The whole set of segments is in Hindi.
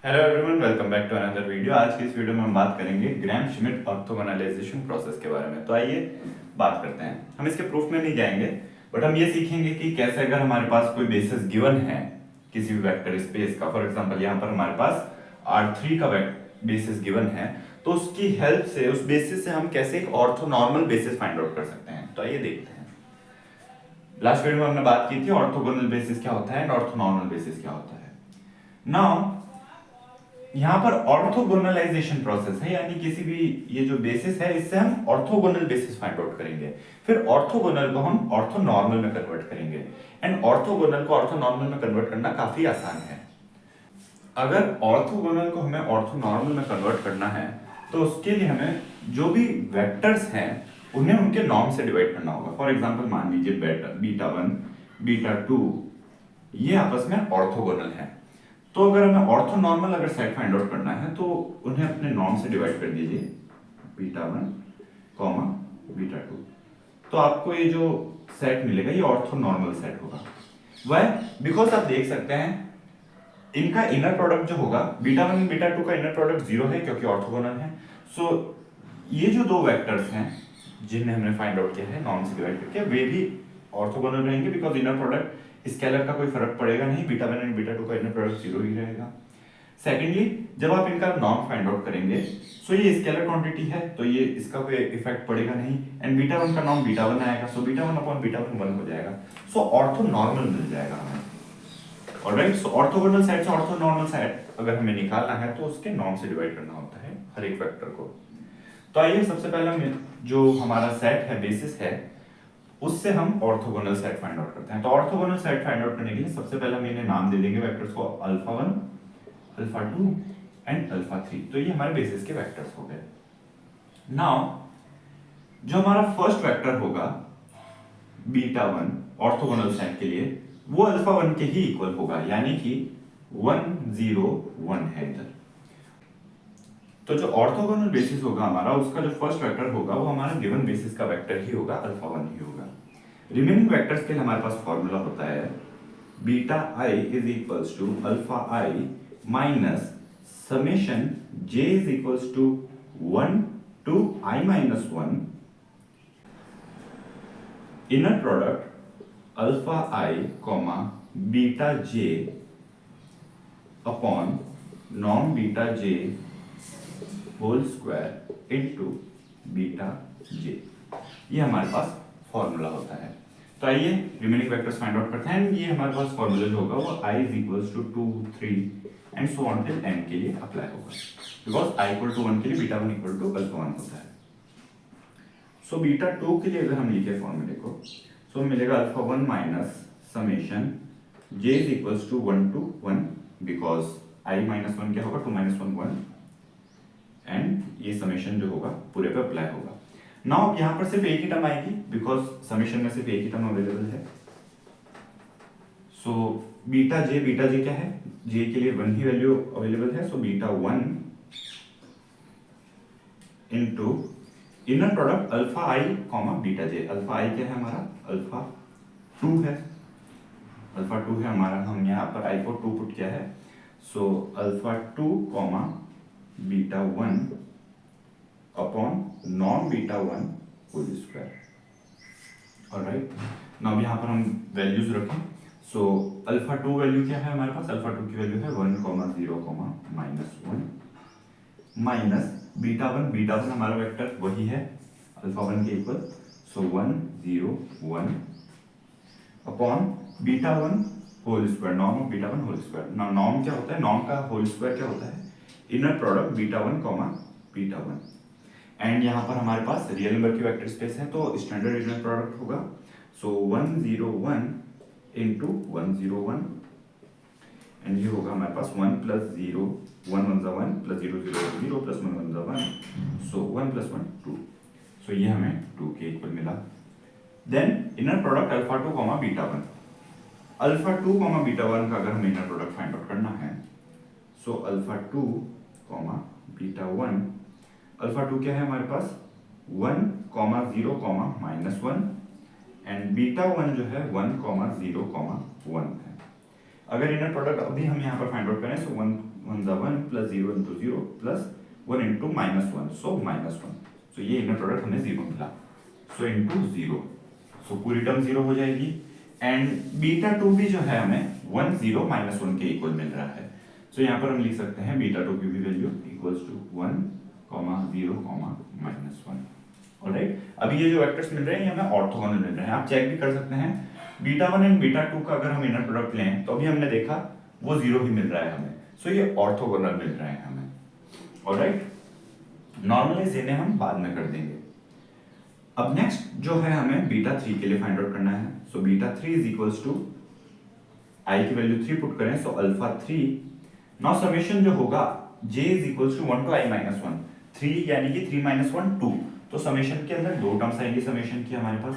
Hello everyone, welcome back to another video. आज की इस वीडियो में हम बात करेंगे ग्राम श्मिट ऑर्थोगोनलाइजेशन प्रोसेस के बारे में। तो आइए बात करते हैं। हम इसके प्रूफ में नहीं जाएंगे, बट हम ये सीखेंगे कि कैसे अगर हमारे पास कोई बेसिस गिवन है किसी भी वेक्टर स्पेस का, फॉर एग्जांपल यहाँ पर हमारे पास R3 का बेसिस गिवन है, तो उसकी हेल्प से, उस बेसिस से हम कैसे एक ऑर्थोनॉर्मल बेसिस फाइंड आउट कर सकते हैं। तो आइए देखते हैं। लास्ट वीडियो में हमने बात की थी ऑर्थोगोनल बेसिस क्या होता है एंड ऑर्थोनॉर्मल बेसिस क्या होता है। नाउ यहाँ पर ऑर्थोगोनलाइजेशन प्रोसेस है, यानी किसी भी ये जो बेसिस है इससे हम ऑर्थोगोनल बेसिस फाइंड आउट करेंगे। फिर ऑर्थोगोनल को हम ऑर्थोनॉर्मल में कन्वर्ट करेंगे एंड ऑर्थोगोनल को ऑर्थोनॉर्मल में कन्वर्ट करना काफी आसान है। अगर ऑर्थोगोनल को हमें ऑर्थोनॉर्मल में कन्वर्ट करना है तो उसके लिए हमें जो भी वेक्टर्स हैं उन्हें उनके नॉर्म से डिवाइड करना होगा। फॉर एग्जांपल मान लीजिए बीटा 1 बीटा 2 ये आपस में ऑर्थोगोनल है, तो अगर हमें ऑर्थोनॉर्मल अगर सेट फाइंड आउट करना है तो उन्हें अपने नॉर्म से डिवाइड कर दीजिए, बीटा 1 कॉमा बीटा 2। तो आपको ये जो सेट मिलेगा ये ऑर्थोनॉर्मल सेट होगा। वाई? बिकॉज आप देख सकते हैं इनका इनर प्रोडक्ट जो होगा, बीटा 1 बीटा 2 का इनर प्रोडक्ट 0 है क्योंकि ऑर्थोगोनल है। सो ये जो दो वेक्टर्स हैं जिन्हें हमने फाइंड आउट किया है नॉर्म से डिवाइड करके, वे भी ऑर्थोगोनल रहेंगे बिकॉज इनर प्रोडक्ट स्केलर का कोई फर्क पड़ेगा नहीं, बीटा 1 एंड बीटा 2 का इनर प्रोडक्ट 0 ही रहेगा। सेकेंडली, जब आप इनका नॉर्म फाइंड आउट करेंगे सो ये स्केलर क्वांटिटी है तो ये इसका कोई इफेक्ट पड़ेगा नहीं, एंड बीटा 1 का नॉर्म बीटा 1 आएगा, सो बीटा 1 अपॉन बीटा 1 1 हो जाएगा। सो ऑर्थोनॉर्मल मिल जाएगा हमें। ऑलराइट, सो ऑर्थोगोनल सेट से ऑर्थोनॉर्मल सेट अगर हमें निकालना है तो उसके नॉर्म से डिवाइड करना होता है हर एक वेक्टर को। तो आइए सबसे पहले हम जो हमारा सेट है, बेसिस है, उससे हम ऑर्थोगोनल सेट फाइंड आउट करते हैं। तो ऑर्थोगोनल सेट फाइंड आउट करने के लिए सबसे पहले हम इन्हें नाम दे देंगे वेक्टर्स को, अल्फा 1 अल्फा 2 एंड अल्फा 3। तो ये हमारे बेसिस के वेक्टर्स हो गए। नाउ जो हमारा फर्स्ट वेक्टर होगा बीटा 1 ऑर्थोगोनल सेट के लिए, वो अल्फा 1 के ही इक्वल होगा, यानी कि 1 0 1 है इधर। तो जो ऑर्थोगोनल बेसिस होगा हमारा, उसका जो फर्स्ट वेक्टर होगा वो हमारा गिवन बेसिस का वेक्टर ही होगा, अल्फा 1 ही होगा। रिमेनिंग वेक्टर्स के लिए हमारे पास फॉर्मूला होता है beta i is equals to alpha i minus summation j is equals to 1 to i minus 1 inner product alpha i comma beta j upon norm beta j whole square into beta j। ये हमारे पास फॉर्मूला होता है। तो आइए रिमेनिंग वेक्टर्स फाइंड आउट करते हैं। ये हमारे पास फॉर्मूला जो होगा वो i is equals to 2 3 and so on till n के लिए अप्लाई होगा, बिकॉज i इक्वल टू 1 के लिए बीटा 1 इक्वल टू अल्फा 1 होता है। सो बीटा 2 के लिए अगर हम लिखे फॉर्मूले को, सो मिलेगा alpha 1 minus summation j is equals to 1 to 1, because i minus 1 क्या होगा, 2 माइनस 1 1, एंड ये समेशन जो होगा पूरे पे अप्लाई होगा। नाउ यहां पर सिर्फ एक ही टर्म आएगी बिकॉज समेशन में सिर्फ एक ही टर्म अवेलेबल है। सो बीटा जे क्या है, जे के लिए 1 ही वैल्यू अवेलेबल है, so beta 1 into inner product alpha I comma beta J. Alpha I क्या है हमारा, अल्फा 2 है, अल्फा 2 है हमारा, हम यहाँ पर आई को 2 पुट किया है, so alpha 2 comma beta 1 upon norm beta 1 whole square. Alright, now यहाँ पर हम वैल्यूज रखें। सो अल्फा 2 वैल्यू क्या है हमारे पास, अल्फा 2 की वैल्यू है 1 0 माइनस 1 माइनस बीटा 1 हमारा वेक्टर वही है अल्फा 1 के equal, so 1 0 1 upon beta 1 whole square, norm of beta 1 whole square. Now norm क्या होता है, नॉर्म का होल स्क्वायर क्या होता है, inner product beta 1 comma beta 1, and यहाँ पर हमारे पास रियल नंबर की वेक्टर स्पेस है तो स्टैंडर्ड इनर प्रोडक्ट होगा, सो 1 0 1 इनटू 1 0 1, एंड ये होगा हमारे पास 1 plus 0 1 1 1 plus 0 0 0 plus 1 1 1, so 1 plus 1 2, so ये हमें 2 के इक्वल मिला। Then inner product alpha 2 comma beta 1, alpha 2 comma beta 1 का अगर हमें इनर प्रोडक्ट फाइंड आउट करना है, so alpha 2 comma beta 1, alpha 2 क्या है हमारे पास 1 0 माइनस 1, एंड बीटा 1 जो है 1 0 1 है। अगर इनर प्रोडक्ट अभी हम यहाँ पर फाइंड आउट करें, सो 1 1 1 plus 0 into 0 plus 1 into -1, so -1। सो ये इनर प्रोडक्ट हमें 0 मिला, सो इंटू 0, सो पूरी टर्म 0 हो जाएगी। एंड बीटा 2 भी जो है हमें 1 0 -1 के इक्वल मिल रहा है। सो यहाँ पर हम लिख सकते हैं बीटा 2 की भी वैल्यू इक्वल्स टू 1, 0, -1। ऑलराइट, अभी ये जो वेक्टर्स मिल रहे हैं ये हमें ऑर्थोगोनल मिल रहे हैं। आप चेक भी कर सकते हैं बीटा 1 एंड बीटा 2 का अगर हम इनर प्रोडक्ट लें तो अभी हमने देखा वो 0 ही मिल रहा है हमें, सो ये ऑर्थोगोनल मिल रहे हैं हमें। ऑलराइट, नॉर्मलाइज इन्हें हम बाद में कर देंगे। अब नेक्स्ट जो है हमें बीटा 3 के लिए फाइंड आउट करना है। So beta 3 is equals to I की वैल्यू 3 पुट करें, सो अल्फा 3। नाउ समेशन जो होगा j is equals to 1 to i minus 1, 3 यानी कि 3 - 1 2। तो समेशन के अंदर दो टर्म्स आएंगी समेशन की हमारे पास।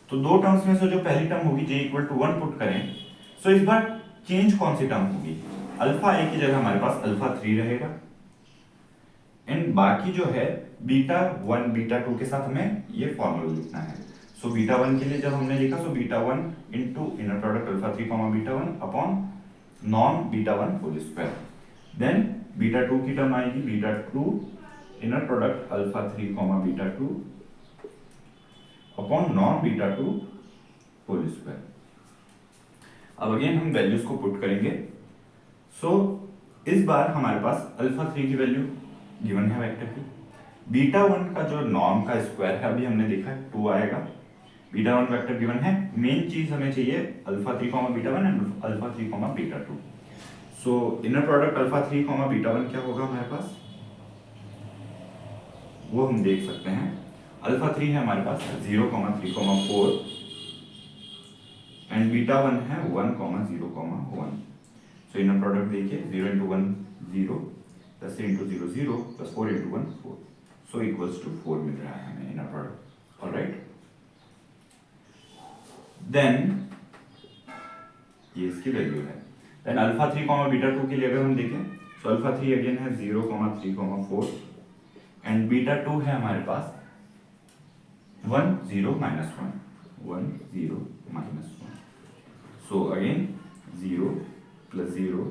तो दो टर्म्स में से जो पहली टर्म होगी j इक्वल टू 1 पुट करें, सो इस बार चेंज कौन सी टर्म होगी, अल्फा a की जगह हमारे पास अल्फा 3 रहेगा। एंड बाकी जो है बीटा 1 बीटा 2 के साथ हमें ये फॉर्मूला लिखना है। सो बीटा 1 के लिए जब हमने लिखा, so beta 1 into inner product alpha 3 beta 1 upon नॉन beta 1 whole square. Then beta 2 की टर्म आएगी beta 2 inner product alpha 3 beta 2 upon नॉन बीटा 2 होल स्क्वायर। अब अगेन हम वैल्यूज को पुट करेंगे। सो इस बार हमारे पास अल्फा 3 की वैल्यू गिवन है वेक्टर की, बीटा 1 का जो नॉर्म का स्क्वायर है अभी हमने देखा 2 आएगा, बीटा 1 वेक्टर गिवन है। मेन चीज हमें चाहिए alpha 3 beta 1 and alpha 3 beta 2। So inner product alpha 3 beta 1 क्या होगा हमारे पास, वो हम देख सकते हैं। अल्फा 3 है हमारे पास 0, 3, 4 एंड बीटा 1 है 1, 0, 1। सो इनर प्रोडक्ट देखिए 0 into 1 0 plus 3 into 0 0 plus 4 into 1 4, so equals to 4 मिल रहा है हमें इनर प्रोडक्ट। ऑलराइट, देन ये इसकी वैल्यू है। देन अल्फा 3 बीटा 2 के लिए अगर हम देखें, सो अल्फा 3 अगेन है 0, 3, 4 एंड बीटा 2 है हमारे पास 1 0 -1, 1 0 -1। So again 0 plus 0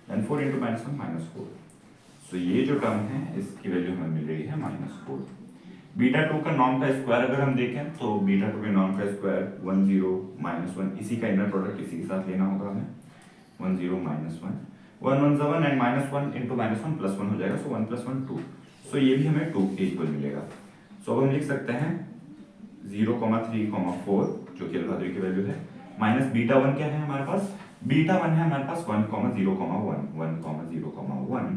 then 4 into -1 -4। सो ये जो टर्म है इसकी वैल्यू हमें मिल रही है -4। बीटा 2 का नॉर्म का स्क्वायर अगर हम देखें तो बीटा 2 के नॉर्म का स्क्वायर 1 0 -1, इसी का इनर प्रोडक्ट इसी के साथ लेना होगा हमें, 1 0 -1, 1 1 1 एंड -1 इंटू -1 प्लस 1 हो जाएगा, सो 1 + 1 2। सो ये भी हमें 2 के इक्वल मिलेगा। सो अब हम लिख सकते हैं 0, 3, 4 जो कि अल्फा 3 की वैल्यू है, माइनस बीटा 1 क्या है हमारे पास, बीटा 1 है हमारे पास 1, 0, 1, 1, 0, 1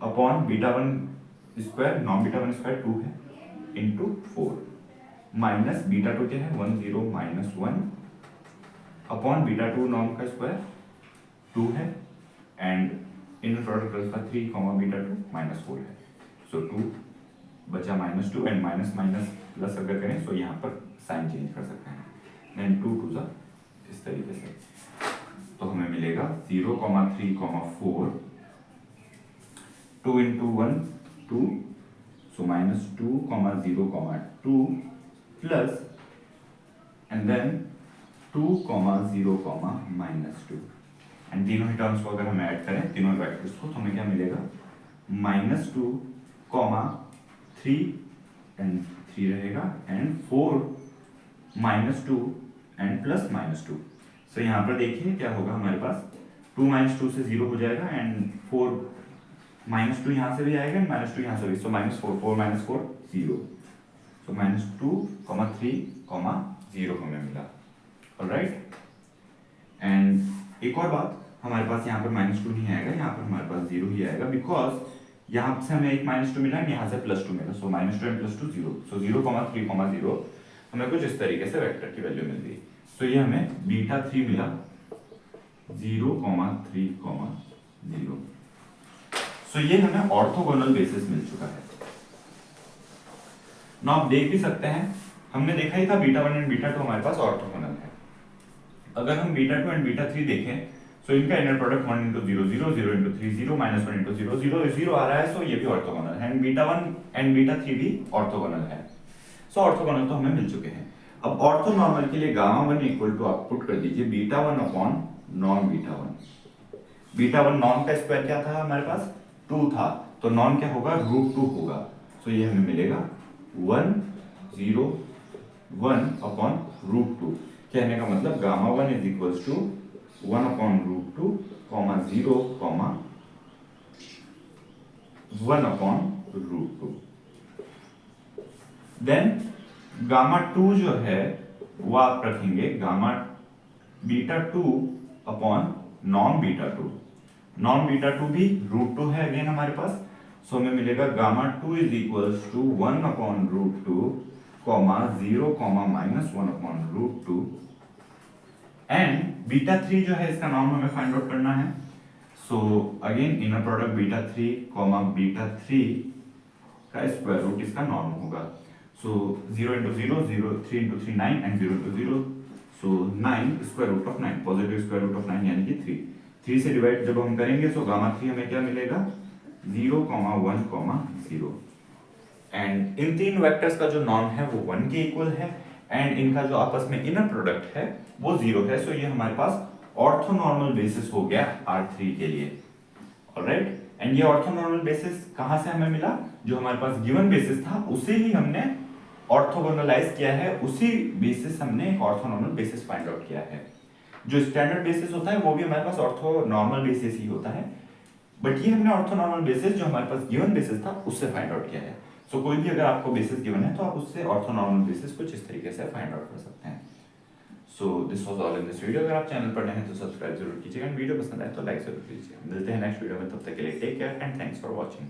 upon beta 1 square non beta 1 square 2 है इंटू 4 माइनस बीटा 2 क्या है 1 0 -1 अपॉन बीटा 2 नॉर्म का स्क्वायर 2 है and inner product alpha 3 beta 2 -4 है। सो 2 बचा -2 एंड माइनस माइनस प्लस अगर करें तो यहाँ पर साइन चेंज कर सकते हैं, देन 2 2 सा इस तरीके से, तो हमें मिलेगा 0, 3, 4 2 into 1 2, so -2, 0, 2 plus and then 2, 0, -2 and तीनों ही टर्म्स को अगर हम ऐड करें तीनों वेक्टर्स को तो हमें क्या मिलेगा -2, 3 एंड 3 रहेगा एंड 4 -2 एंड प्लस -2। सो यहाँ पर देखिए क्या होगा हमारे पास 2 - 2 से 0 हो जाएगा एंड 4 -2 यहाँ से भी आएगा एंड -2 यहाँ से भी, सो -4 4 - 4 0, सो -2, 3, 0 हमें मिला। ऑलराइट, एंड एक और बात हमारे पास यहाँ पर -2 नहीं आएगा, यहाँ पर हमारे पास 0 ही आएगा बिकॉज यहाँ से हमें एक -2 मिला एंड यहाँ से +2 मिला, सो -2 एंड +2 0, सो 0, 3, 0 हमें कुछ इस तरीके से वेक्टर की वैल्यू मिल गई। सो ये हमें बीटा 3 मिला 0, 3, 0। सो ये हमें ऑर्थोगोनल बेसिस मिल चुका है। ना आप देख भी सकते हैं हमने देखा ही था बीटा 1 एंड बीटा 2 हमारे पास ऑर्थोगोनल है। अगर हम बीटा 2 एंड बीटा 3 देखें सो इनका इनर प्रोडक्ट 1 * 0 0 0 * 3 0 -1 * 0 0 0 आ रहा है, सो ये भी ऑर्थोगोनल है एंड बीटा 1 एंड बीटा 3 भी ऑर्थोगोनल है। सो ऑर्थोगोनल तो हमें मिल चुके हैं। अब ऑर्थोनॉर्मल के लिए गामा 1 इक्वल टू आप पुट कर दीजिए बीटा 1 अपॉन नॉन बीटा 1। बीटा वन नॉर्म का स्क्वायर क्या था हमारे पास, 2 था, तो नॉर्म क्या होगा, √2 होगा। सो ये हमें मिलेगा 101/√2। कहने का मतलब gamma one is equals to 1/√2, 0, 1/√2। Then gamma two जो है वो आप रखेंगे गामा बीटा 2 अपॉन नॉन बीटा 2। नॉन बीटा 2 भी √2 है अगेन हमारे पास। सो हमें मिलेगा gamma 2 is equals to 1/√2, 0, -1/√2। And beta 3 जो है इसका नॉर्म हमें फाइंड आउट करना है। So again inner product beta 3, beta 3 का स्क्वायर रूट इसका नॉर्म होगा। So 0 × 0, 0, 3 × 3 9 and 0 × 0, so 9 square root of 9, positive square root of 9 यानी कि 3। 3 से डिवाइड जब हम करेंगे तो गामा 3 हमें क्या मिलेगा, 0, 1, 0। एंड इन तीन वेक्टर्स का जो नॉर्म है वो 1 के इक्वल है एंड इनका जो आपस में इनर प्रोडक्ट है वो 0 है। सो ये हमारे पास ऑर्थोनॉर्मल बेसिस हो गया R3 के लिए। ऑलराइट, एंड ये ऑर्थोनॉर्मल बेसिस कहां से हमें मिला, जो हमारे पास गिवन बेसिस था उसे ही हमने ऑर्थोगोनलाइज किया है, उसी बेसिस हमने एक ऑर्थोनॉर्मल बेसिस फाइंड आउट किया है। जो स्टैंडर्ड बेसिस होता है वो भी हमारे पास ऑर्थोनॉर्मल बेसिस ही होता है, बट ये हमने ऑर्थोनॉर्मल बेसिस जो हमारे पास गिवन बेसिस था उससे फाइंड आउट किया है। सो कोई भी अगर आपको बेसिस गिवन है तो आप उससे ऑर्थोनॉर्मल बेसिस कुछ इस तरीके से फाइंड आउट कर सकते हैं। So this was all in this video. अगर आप चैनल पर नए हैं तो सब्सक्राइब जरूर कीजिएगा एंड वीडियो पसंद आए तो लाइक जरूर कीजिएगा। मिलते हैं नेक्स्ट वीडियो में, तब तक के लिए take care and thanks for watching.